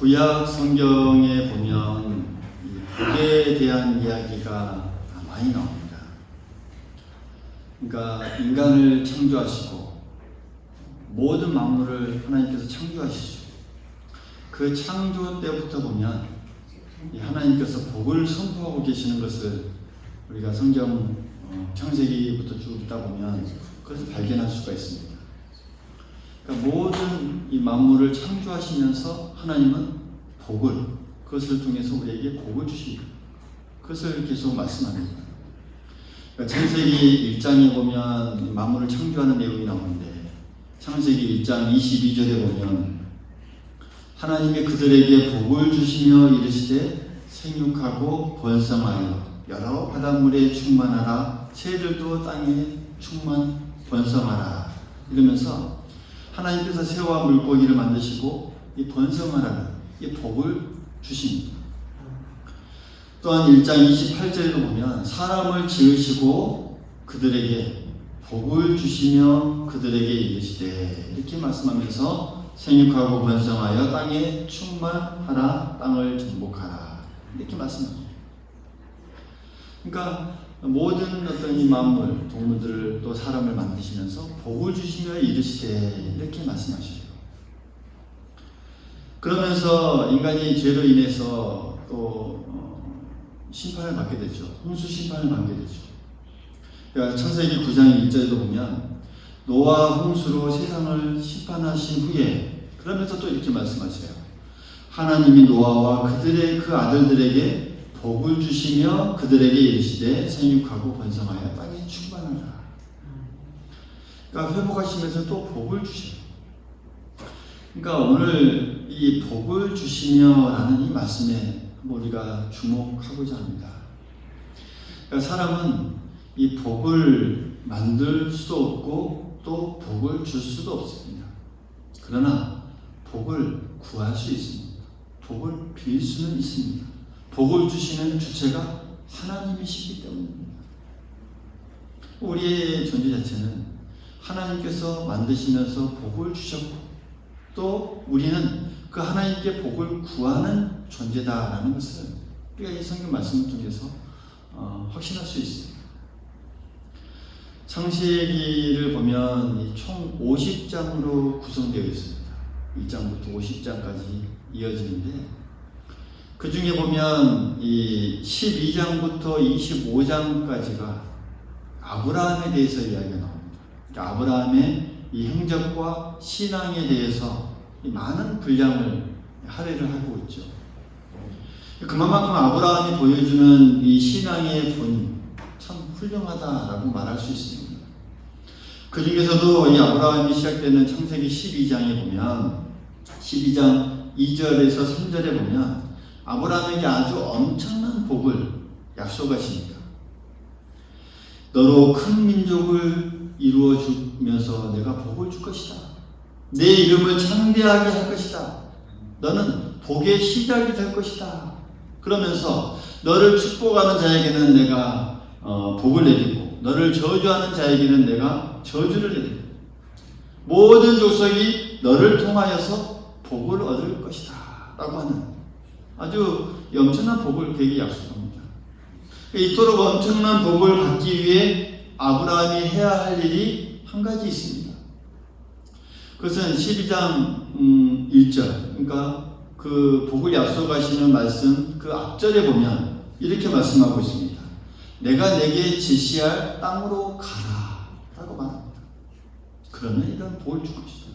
구약 성경에 보면 이 복에 대한 이야기가 많이 나옵니다. 그러니까 인간을 창조하시고 모든 만물을 하나님께서 창조하시죠. 그 창조 때부터 보면 이 하나님께서 복을 선포하고 계시는 것을 우리가 성경 창세기부터 쭉 읽다 보면 그것을 발견할 수가 있습니다. 그러니까 모든 이 만물을 창조하시면서 하나님은 복을, 그것을 통해서 우리에게 복을 주십니다. 그것을 계속 말씀합니다. 그러니까 창세기 1장에 보면 만물을 창조하는 내용이 나오는데 창세기 1장 22절에 보면 하나님이 그들에게 복을 주시며 이르시되 생육하고 번성하여 여러 바닷물에 충만하라 새들도 땅에 번성하라 이러면서 하나님께서 새와 물고기를 만드시고 이 번성하라는 이 복을 주십니다. 또한 1장 28절에도 보면 사람을 지으시고 그들에게 복을 주시며 그들에게 이르시되 이렇게 말씀하면서 생육하고 번성하여 땅에 충만하라 땅을 정복하라 이렇게 말씀합니다. 그러니까 모든 어떤 이 만물, 동물들을 또 사람을 만드시면서 복을 주시며 이르시되 이렇게 말씀하시죠. 그러면서 인간이 죄로 인해서 또 심판을 받게 되죠. 홍수 심판을 받게 되죠. 그러니까 창세기 9장 1절에도 보면 노아 홍수로 세상을 심판하신 후에 그러면서 또 이렇게 말씀하세요. 하나님이 노아와 그들의 그 아들들에게 복을 주시며 그들에게 이르시되 생육하고 번성하여 땅에 충만하라. 그러니까 회복하시면서 또 복을 주셔요. 그러니까 오늘 이 복을 주시며라는 이 말씀에 우리가 주목하고자 합니다. 그러니까 사람은 이 복을 만들 수도 없고 또 복을 줄 수도 없습니다. 그러나 복을 구할 수 있습니다. 복을 빌 수는 있습니다. 복을 주시는 주체가 하나님이시기 때문입니다. 우리의 존재 자체는 하나님께서 만드시면서 복을 주셨고 또 우리는 그 하나님께 복을 구하는 존재다라는 것을 우리가 이 성경 말씀을 통해서 확신할 수 있습니다. 창세기를 보면 총 50장으로 구성되어 있습니다. 1장부터 50장까지 이어지는데 그 중에 보면 이 12장부터 25장까지가 아브라함에 대해서 이야기가 나옵니다. 그러니까 아브라함의 이 행적과 신앙에 대해서 많은 분량을 할애를 하고 있죠. 그만큼 아브라함이 보여주는 이 신앙의 본 참 훌륭하다라고 말할 수 있습니다. 그 중에서도 이 아브라함이 시작되는 창세기 12장에 보면 12장 2절에서 3절에 보면 아브라함에게 아주 엄청난 복을 약속하십니다. 너로 큰 민족을 이루어 주면서 내가 복을 줄 것이다. 내 이름을 창대하게 할 것이다. 너는 복의 시작이 될 것이다. 그러면서 너를 축복하는 자에게는 내가 복을 내리고 너를 저주하는 자에게는 내가 저주를 내리고 모든 족속이 너를 통하여서 복을 얻을 것이다 라고 하는 아주 엄청난 복을 그에게 약속합니다. 이토록 엄청난 복을 받기 위해 아브라함이 해야 할 일이 한 가지 있습니다. 그것은 12장 1절 그러니까 그 복을 약속하시는 말씀 그 앞절에 보면 이렇게 말씀하고 있습니다. 내가 내게 지시할 땅으로 가라 라고 말합니다. 그러면 이런 복을 줄 것이다.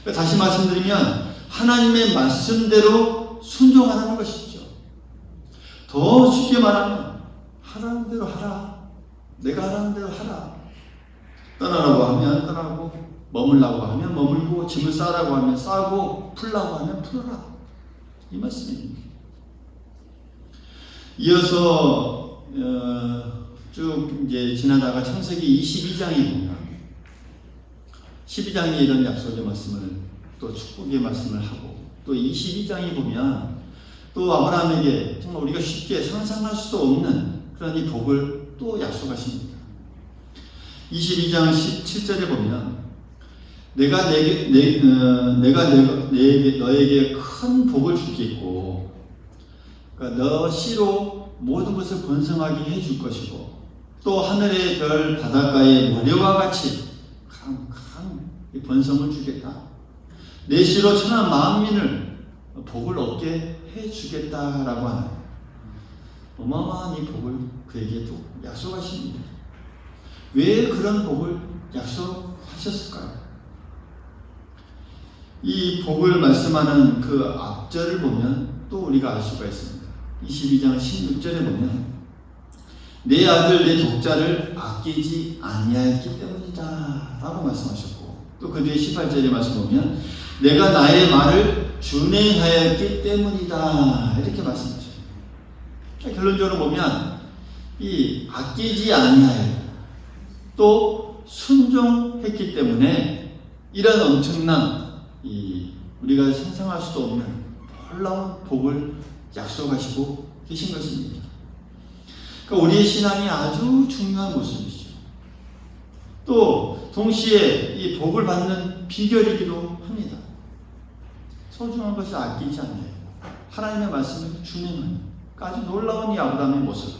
그러니까 다시 말씀드리면 하나님의 말씀대로 순종하라는 것이죠. 더 쉽게 말하면 하라는 대로 하라. 내가 하라는 대로 하라. 떠나라고 하면 떠나고 머물라고 하면 머물고 짐을 싸라고 하면 싸고 풀라고 하면 풀어라. 이 말씀입니다. 이어서 쭉 이제 지나다가 창세기 22장에 보면 12장에 이런 약속의 말씀을 또 축복의 말씀을 하고 또 22장에 보면 또 아브라함에게 정말 우리가 쉽게 상상할 수도 없는 그런 이 복을 또 약속하십니다. 22장 17절에 보면 내가 너에게 큰 복을 주겠고, 그러니까 너 씨로 모든 것을 번성하게 해줄 것이고, 또 하늘의 별 바닷가의 모래와 같이 강한 번성을 주겠다. 내 씨로 천한 만민을 복을 얻게 해주겠다라고 하는 어마어마한 이 복을 그에게 또 약속하십니다. 왜 그런 복을 약속하셨을까요? 이 복을 말씀하는 그 앞절을 보면 또 우리가 알 수가 있습니다. 22장 16절에 보면 내 아들 내 독자를 아끼지 아니하였기 때문이다 라고 말씀하셨고, 또 그 뒤에 18절에 말씀 보면 내가 나의 말을 준행하였기 때문이다 이렇게 말씀하셨습니다. 결론적으로 보면 이 아끼지 아니하였다, 또 순종했기 때문에 이런 엄청난 우리가 상상할 수도 없는 놀라운 복을 약속하시고 계신 것입니다. 그러니까 우리의 신앙이 아주 중요한 모습이죠. 또 동시에 이 복을 받는 비결이기도 합니다. 소중한 것을 아끼지 않는, 하나님의 말씀을 준행하는 아주 놀라운 이 아브라함의 모습.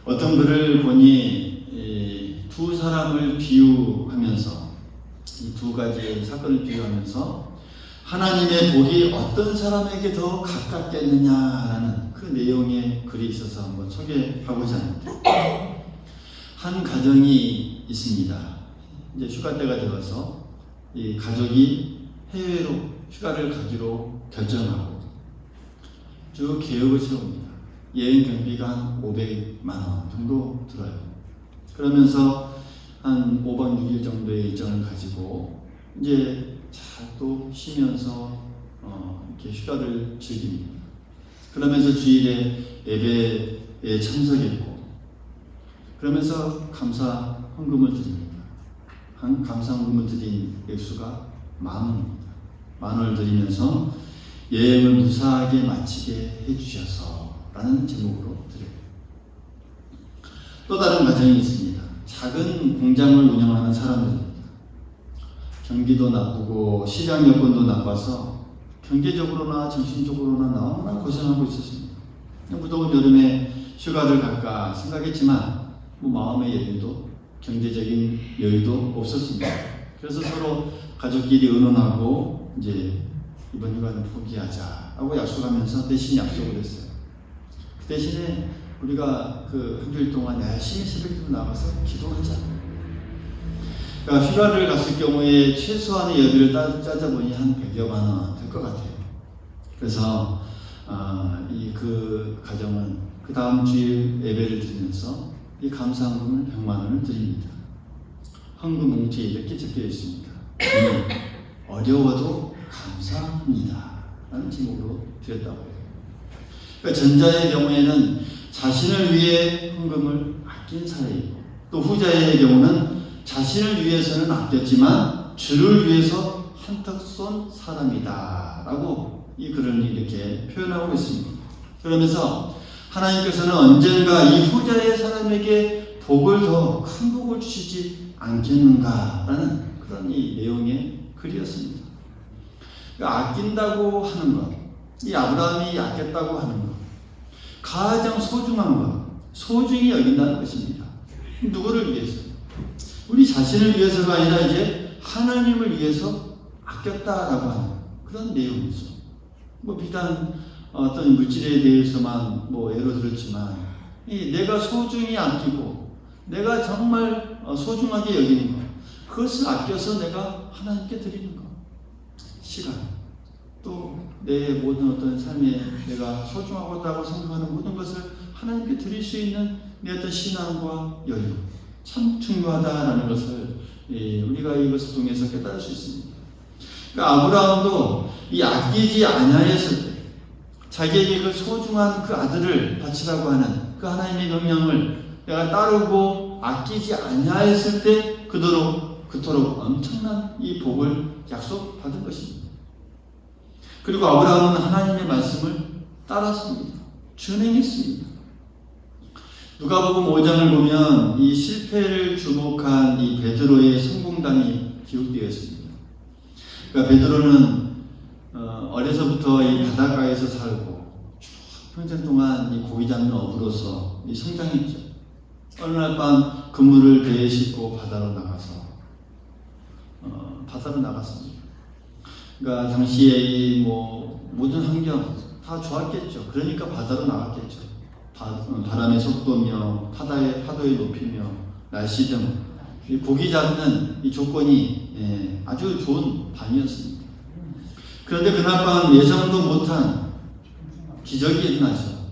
어떤 글을 보니 두 사람을 비유하면서, 이 두 가지의 사건을 비유하면서 하나님의 복이 어떤 사람에게 더 가깝겠느냐라는 그 내용의 글이 있어서 한번 소개하고자 하는데, 한 가정이 있습니다. 이제 휴가 때가 되어서 이 가족이 해외로 휴가를 가기로 결정하고 쭉 계획을 세웁니다. 여행 경비가 한 500만 원 정도 들어요. 그러면서 한 5박 6일 정도의 일정을 가지고 이제 잘 또 쉬면서 이렇게 휴가를 즐깁니다. 그러면서 주일에 예배에 참석했고, 그러면서 감사 헌금을 드립니다. 감사 헌금을 드린 액수가 10,000원입니다. 10,000원을 드리면서 여행을 무사하게 마치게 해주셔서 라는 제목으로 드려요. 또 다른 가정이 있습니다. 작은 공장을 운영하는 사람들입니다. 경기도 나쁘고 시장 여건도 나빠서 경제적으로나 정신적으로나 너무나 고생하고 있었습니다. 무더운 여름에 휴가를 갈까 생각했지만 마음의 여유도, 경제적인 여유도 없었습니다. 그래서 서로 가족끼리 의논하고 이제 이번 휴가는 포기하자 하고 약속하면서 대신 약속을 했어요. 그 대신에 우리가 그 한 주일 동안 열심히 새벽기도 나가서 기도하자. 그러니까 휴가를 갔을 경우에 최소한의 여비를 짜자보니 한 100여만 원 될 것 같아요. 그래서 그 가정은 그 다음 주일 예배를 드리면서 이 감사헌금을 100만 원을 드립니다. 헌금 뭉치에 이렇게 적혀 있습니다. 어려워도 감사합니다 라는 제목으로 드렸다고 해요. 그러니까 전자의 경우에는 자신을 위해 헌금을 아낀 사례이고, 또 후자의 경우는 자신을 위해서는 아꼈지만 주를 위해서 한턱 쏜 사람이다 라고 이 글을 이렇게 표현하고 있습니다. 그러면서 하나님께서는 언젠가 이 후자의 사람에게 복을 더 큰 복을 주시지 않겠는가라는 그런 이 내용의 글이었습니다. 그러니까 아낀다고 하는 것, 이 아브라함이 아꼈다고 하는 것, 가장 소중한 것, 소중히 여긴다는 것입니다. 누구를 위해서? 우리 자신을 위해서가 아니라 이제 하나님을 위해서 아꼈다라고 하는 그런 내용이죠. 비단 어떤 물질에 대해서만 예로 들었지만, 내가 소중히 아끼고 내가 정말 소중하게 여기는 것, 그것을 아껴서 내가 하나님께 드리는 것, 시간, 또 내 모든 어떤 삶에 내가 소중하다고 생각하는 모든 것을 하나님께 드릴 수 있는 내 어떤 신앙과 여유, 참 중요하다라는 것을 우리가 이것을 통해서 깨달을 수 있습니다. 그러니까 아브라함도 이 아끼지 아니하였을 때, 자기에게 그 소중한 그 아들을 바치라고 하는 그 하나님의 명령을 내가 따르고 아끼지 아니하였을 때 그토록 엄청난 이 복을 약속받은 것입니다. 그리고 아브라함은 하나님의 말씀을 따랐습니다. 준행했습니다. 누가복음 5장을 보면 이 실패를 주목한 이 베드로의 성공담이 기록되어 있습니다. 그러니까 베드로는 어려서부터 이 바닷가에서 살고 평생 동안 이 고기 잡는 어부로서 이 성장했죠. 어느 날 밤 그물을 배에 싣고 바다로 나갔습니다. 그러니까 당시에 이 모든 환경 다 좋았겠죠. 그러니까 바다로 나갔겠죠. 바람의 속도며 파도의 높이며 날씨 등 고기 잡는 이 조건이 아주 좋은 밤이었습니다. 그런데 그날 밤 예상도 못한 기적이 일어나죠.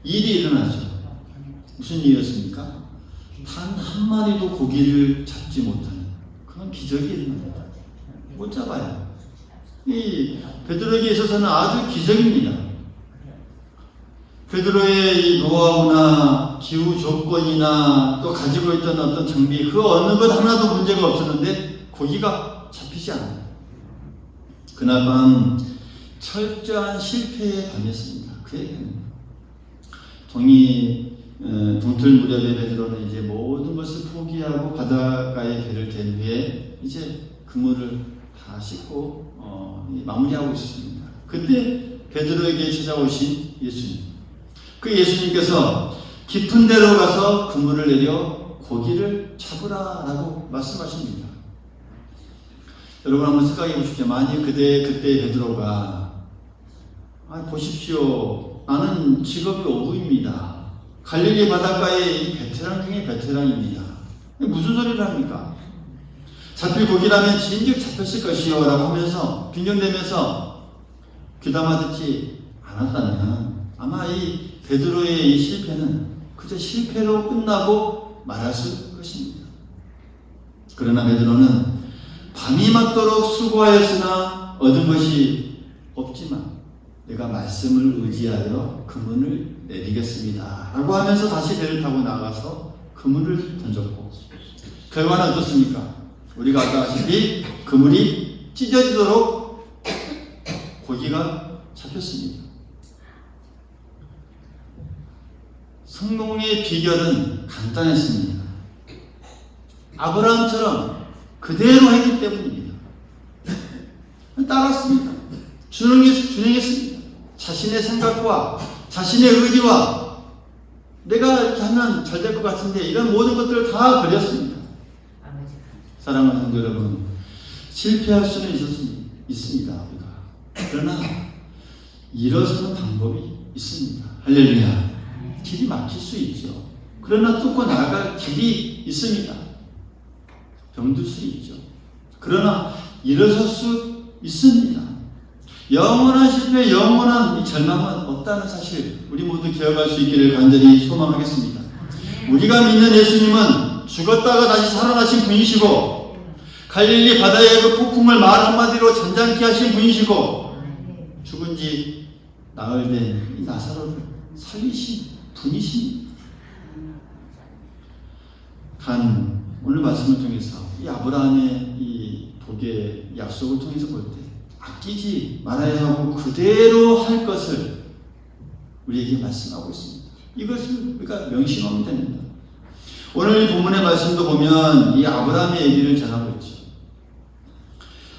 일이 일어나죠. 무슨 일이었습니까? 단 한 마리도 고기를 잡지 못하는 그런 기적이 일어납니다. 못 잡아요. 이 베드로에게 있어서는 아주 기적입니다. 베드로의 이 노하우나 기후 조건이나 또 가지고 있던 어떤 장비 그 어느 것 하나도 문제가 없었는데 고기가 잡히지 않아요. 그날 밤 철저한 실패의 밤이었습니다. 그 얘기는 동틀 무렵에 베드로는 이제 모든 것을 포기하고 바닷가에 배를 댄 후에 이제 그물을 다 싣고 마무리하고 있습니다. 그때 베드로에게 찾아오신 예수님, 그 예수님께서 깊은 데로 가서 그물을 내려 고기를 잡으라라고 말씀하십니다. 여러분 한번 생각해 보십시오. 만약 그때 베드로가 보십시오. 나는 직업이 어부입니다. 갈릴리 바닷가의 베테랑 중에 베테랑입니다. 무슨 소리를 합니까? 잡힐 고기라면 진즉 잡혔을 것이요 라고 하면서 빈정대면서 귀담아 듣지 않았다면 아마 이 베드로의 이 실패는 그저 실패로 끝나고 말았을 것입니다. 그러나 베드로는 밤이 맞도록 수고하였으나 얻은 것이 없지만 내가 말씀을 의지하여 그물을 내리겠습니다 라고 하면서 다시 배를 타고 나가서 그물을 던졌고 결과는 어떻습니까? 우리가 아까 아시피 그물이 찢어지도록 고기가 잡혔습니다. 성공의 비결은 간단했습니다. 아브라함처럼 그대로 했기 때문입니다. 따랐습니다. 준행했습니다. 자신의 생각과 자신의 의지와 내가 이렇게 하면 잘 될 것 같은데 이런 모든 것들을 다 버렸습니다. 사랑하는 성도 여러분, 실패할 수는 있습니다. 우리가. 그러나 일어서는 방법이 있습니다. 할렐루야. 길이 막힐 수 있죠. 그러나 뚫고 나아갈 길이 있습니다. 병들 수 있죠. 그러나 일어설 수 있습니다. 영원한 실패, 영원한 이 절망은 없다는 사실 우리 모두 기억할 수 있기를 간절히 소망하겠습니다. 우리가 믿는 예수님은 죽었다가 다시 살아나신 분이시고 갈릴리 바다의 그 폭풍을 말 한마디로 잔잔케 하신 분이시고 죽은 지 나흘 된 이 나사로를 살리신 분이십니다. 오늘 말씀을 통해서 이 아브라함의 이 복의 약속을 통해서 볼 때 아끼지 말아야 하고 그대로 할 것을 우리에게 말씀하고 있습니다. 이것을 우리가 명심하면 됩니다. 오늘 본문의 말씀도 보면 이 아브라함의 얘기를 전하고 있죠.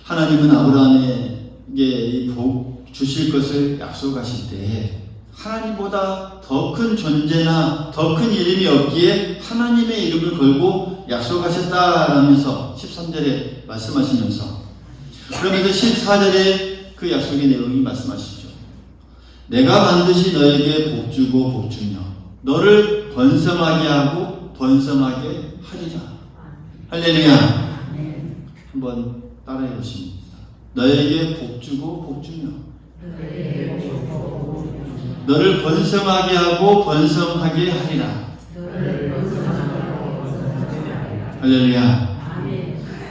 하나님은 아브라함에게 복 주실 것을 약속하실 때 하나님보다 더 큰 존재나 더 큰 이름이 없기에 하나님의 이름을 걸고 약속하셨다라면서 13절에 말씀하시면서 그러면서 14절에 그 약속의 내용이 말씀하시죠. 내가 반드시 너에게 복주고 복주며 너를 번성하게 하고 번성하게 하리라. 할렐루야. 한번 따라해 보십니다. 너에게 복주고 복주며 너를 번성하게 하고 번성하게 하리라. 할렐루야.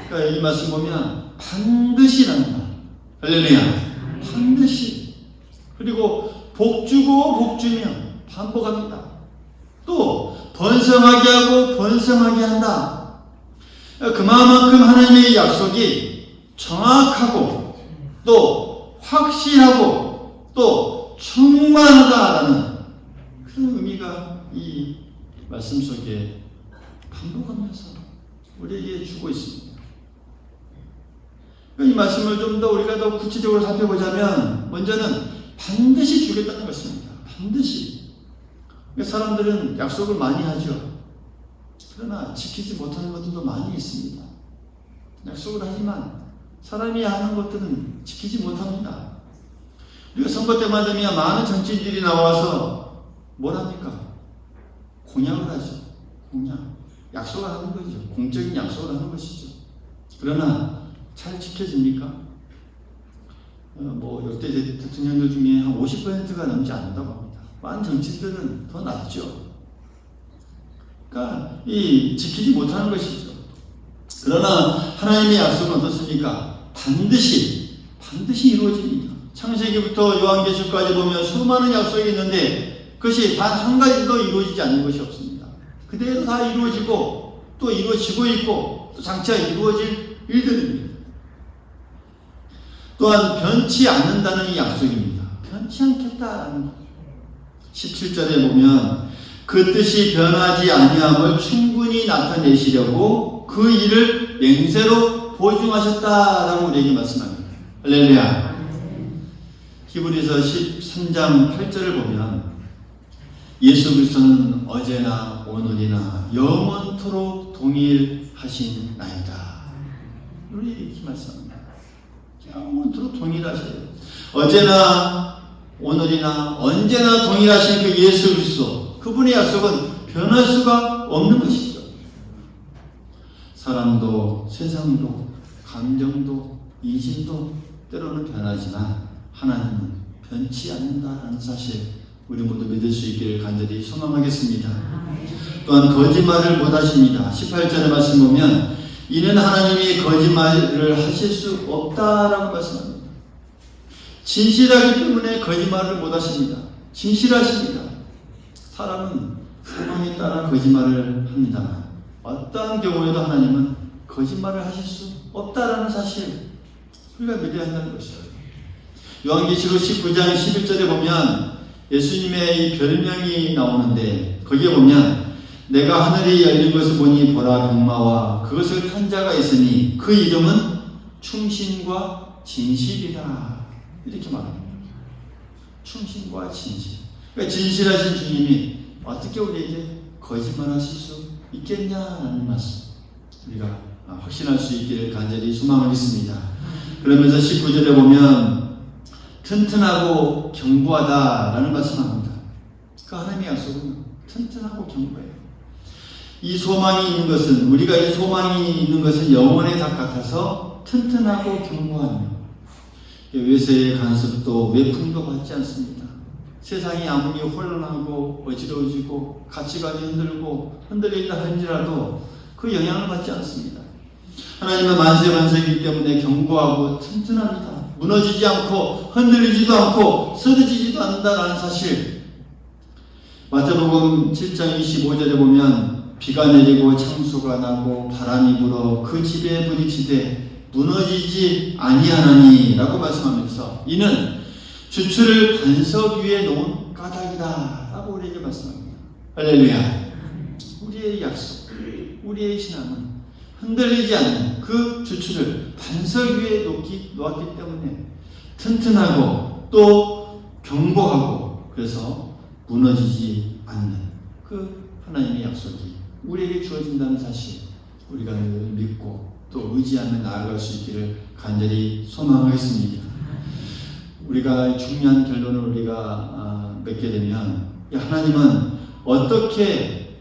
그러니까 이 말씀 보면 반드시라는 말. 할렐루야. 반드시. 그리고 복주고 복주며 반복합니다. 또 번성하게 하고 번성하게 한다. 그만큼 하나님의 약속이 정확하고 또 확실하고 또 충만하다라는 그런 의미가 이 말씀 속에 반복하면서 우리에게 주고 있습니다. 이 말씀을 좀 더 우리가 더 구체적으로 살펴보자면 먼저는 반드시 주겠다는 것입니다. 반드시. 사람들은 약속을 많이 하죠. 그러나 지키지 못하는 것들도 많이 있습니다. 약속을 하지만 사람이 하는 것들은 지키지 못합니다. 우리가 선거 때만 되면 많은 정치인들이 나와서 뭘 합니까? 공약을 하죠. 공약. 약속을 하는 거죠. 공적인 약속을 하는 것이죠. 그러나 잘 지켜집니까? 역대 대통령들 중에 한 50%가 넘지 않는다고 합니다. 많은 정치인들은 더 낮죠. 그러니까 지키지 못하는 것이죠. 그러나 하나님의 약속은 어떻습니까? 반드시 이루어집니다. 창세기부터 요한계시록까지 보면 수많은 약속이 있는데 그것이 단 한 가지도 이루어지지 않는 것이 없습니다. 그대로 다 이루어지고 또 이루어지고 있고 또 장차 이루어질 일들입니다. 또한 변치 않는다는 이 약속입니다. 변치 않겠다는 거죠. 17절에 보면 그 뜻이 변하지 아니함을 충분히 나타내시려고 그 일을 맹세로 보증하셨다라고 우리에게 말씀합니다. 할렐루야. 히브리서 13장 8절을 보면 예수 그리스도는 어제나 오늘이나 영원토록 동일하신 나이다. 우리 이렇게 말씀합니다. 영원토록 동일하셔요. 어제나 오늘이나 언제나 동일하신 그 예수 그리스도, 그분의 약속은 변할 수가 없는 것이죠. 사람도 세상도 감정도 인심도 때로는 변하지만 하나님은 변치 않는다는 사실 우리 모두 믿을 수 있기를 간절히 소망하겠습니다. 또한 거짓말을 못하십니다. 18절의 말씀 보면 이는 하나님이 거짓말을 하실 수 없다라고 말씀합니다. 진실하기 때문에 거짓말을 못하십니다. 진실하십니다. 사람은 상황에 따라 거짓말을 합니다만 어떠한 경우에도 하나님은 거짓말을 하실 수 없다라는 사실 우리가 믿어야 한다는 것이죠. 요한계시록 19장 11절에 보면 예수님의 이 별명이 나오는데 거기에 보면 내가 하늘이 열린 것을 보니 보라 병마와 그것을 탄 자가 있으니 그 이름은 충신과 진실이라 이렇게 말합니다. 충신과 진실. 그러니까 진실하신 주님이 어떻게 우리에게 거짓말하실 수 있겠냐라는 말씀 우리가 확신할 수 있기를 간절히 소망하겠습니다. 그러면서 19절에 보면 튼튼하고 견고하다라는 말씀합니다. 그 하나님의 약속은 튼튼하고 견고해요. 이 소망이 있는 것은 우리가 이 소망이 있는 것은 영원의 닭 같아서 튼튼하고 견고하며 외세의 간섭도 외풍도 받지 않습니다. 세상이 아무리 혼란하고 어지러워지고 가치관이 흔들린다 할지라도 그 영향을 받지 않습니다. 하나님은 만세만세이기 때문에 견고하고 튼튼합니다. 무너지지 않고 흔들리지도 않고 쓰러지지도 않는다라는 사실. 마태복음 7장 25절에 보면 비가 내리고 창수가 나고 바람이 불어 그 집에 부딪히되 무너지지 아니하나니 라고 말씀하면서 이는 주추를 반석 위에 놓은 까닭이다 라고 우리에게 말씀합니다. 할렐루야. 우리의 약속, 우리의 신앙은 흔들리지 않는 그 주추를 반석 위에 놓았기 때문에 튼튼하고 또 견고하고 그래서 무너지지 않는 그 하나님의 약속이 우리에게 주어진다는 사실 우리가 늘 믿고 또 의지하며 나아갈 수 있기를 간절히 소망하겠습니다. 우리가 중요한 결론을 우리가 맺게 되면 하나님은 어떻게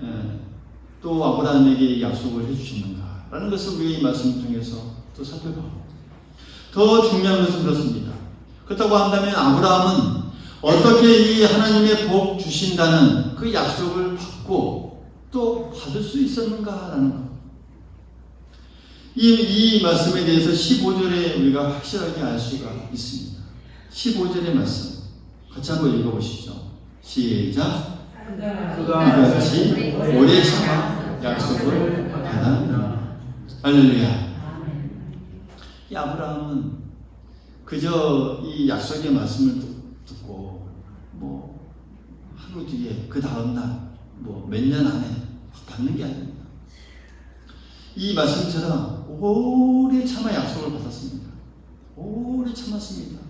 또 아브라함에게 약속을 해주시는가 라는 것을 우리가 이 말씀 통해서 또 살펴보고 더 중요한 것은 그렇습니다. 그렇다고 한다면 아브라함은 어떻게 이 하나님의 복 주신다는 그 약속을 받고 또 받을 수 있었는가라는 것. 이 말씀에 대해서 15절에 우리가 확실하게 알 수가 있습니다. 15절의 말씀 같이 한번 읽어보시죠. 시작. 그같이 오래 참아 약속을 받았느니라. 할렐루야. 이 아브라함은 그저 이 약속의 말씀을 듣고 하루 뒤에 그 다음 날 뭐 몇 년 안에 받는 게 아닙니다. 이 말씀처럼 오래 참아 약속을 받았습니다. 오래 참았습니다.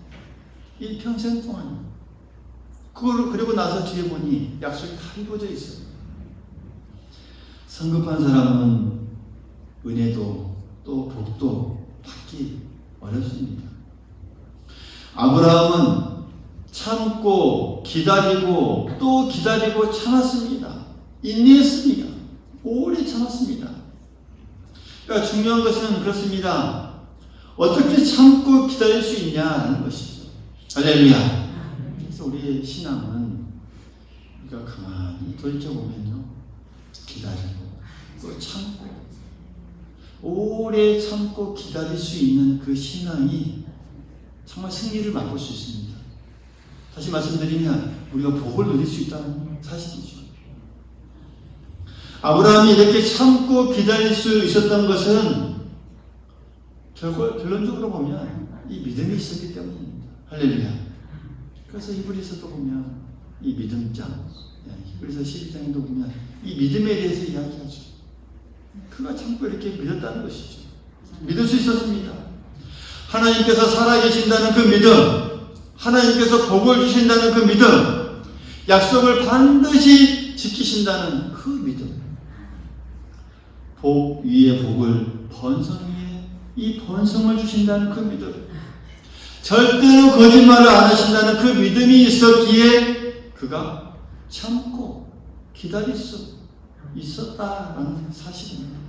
이 평생 동안. 그리고 나서 뒤에 보니 약속이 다 이루어져 있어요. 성급한 사람은 은혜도 또 복도 받기 어렵습니다. 아브라함은 참고 기다리고 또 기다리고 참았습니다. 인내했습니다. 오래 참았습니다. 그러니까 중요한 것은 그렇습니다. 어떻게 참고 기다릴 수 있냐는 것이죠. 할렐루야. 그래서 우리의 신앙은 우리가 가만히 돌이켜보면요, 기다리고 또 참고 오래 참고 기다릴 수 있는 그 신앙이 정말 승리를 맛볼 수 있습니다. 다시 말씀드리면 우리가 복을 누릴 수 있다는 사실이죠. 아브라함이 이렇게 참고 기다릴 수 있었던 것은 결론적으로 보면 이 믿음이 있었기 때문입니다. 할렐루야. 그래서 히브리서도 보면 이 믿음장, 히브리서 12장에도 보면 이 믿음에 대해서 이야기하죠. 그가 참고 이렇게 믿었다는 것이죠. 믿을 수 있었습니다. 하나님께서 살아계신다는 그 믿음, 하나님께서 복을 주신다는 그 믿음, 약속을 반드시 지키신다는 그 믿음, 복 위에 복을, 번성 위에 이 번성을 주신다는 그 믿음, 절대로 거짓말을 안 하신다는 그 믿음이 있었기에 그가 참고 기다릴 수 있었다라는 사실입니다.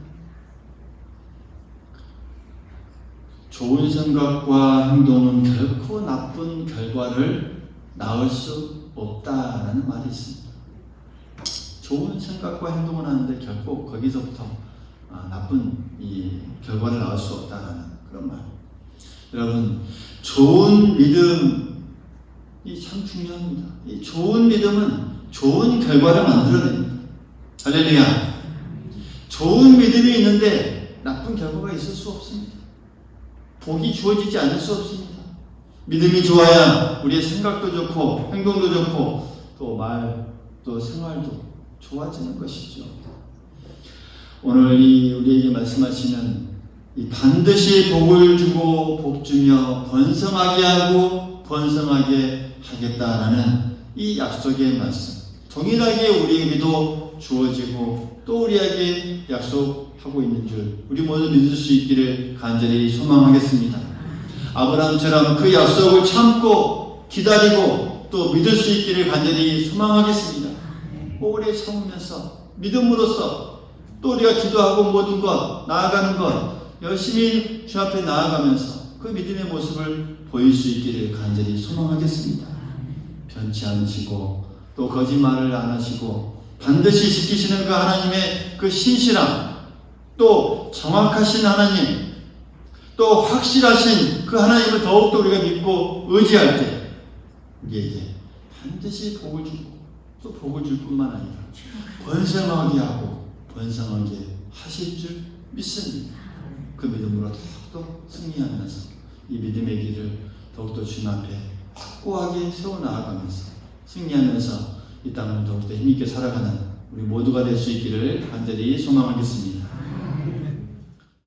좋은 생각과 행동은 결코 나쁜 결과를 낳을 수 없다라는 말이 있습니다. 좋은 생각과 행동을 하는데 결코 거기서부터 나쁜 이 결과를 낳을 수 없다라는 그런 말. 여러분, 좋은 믿음이 참 중요합니다. 이 좋은 믿음은 좋은 결과를 만들어냅니다. 할렐루야. 좋은 믿음이 있는데 나쁜 결과가 있을 수 없습니다. 복이 주어지지 않을 수 없습니다. 믿음이 좋아야 우리의 생각도 좋고 행동도 좋고 또 말, 또 생활도 좋아지는 것이죠. 오늘 우리에게 말씀하시는 이 반드시 복을 주고 복 주며 번성하게 하고 번성하게 하겠다라는 이 약속의 말씀, 동일하게 우리에게도 주어지고 또 우리에게 약속하고 있는 줄 우리 모두 믿을 수 있기를 간절히 소망하겠습니다. 아브라함처럼 그 약속을 참고 기다리고 또 믿을 수 있기를 간절히 소망하겠습니다. 오래 참으면서 믿음으로써 또 우리가 기도하고 모든 것, 나아가는 것 열심히 주 앞에 나아가면서 그 믿음의 모습을 보일 수 있기를 간절히 소망하겠습니다. 변치 않으시고 또 거짓말을 안 하시고 반드시 지키시는 그 하나님의 그 신실함, 또 정확하신 하나님, 또 확실하신 그 하나님을 더욱더 우리가 믿고 의지할 때 우리에게 반드시 복을 주고 또 복을 줄 뿐만 아니라 번성하게 하고 번성하게 하실 줄 믿습니다. 그 믿음으로 더욱더 승리하면서 이 믿음의 길을 더욱더 주님 앞에 확고하게 세워나가면서 승리하면서 이 땅을 더욱더 힘있게 살아가는 우리 모두가 될 수 있기를 간절히 소망하겠습니다.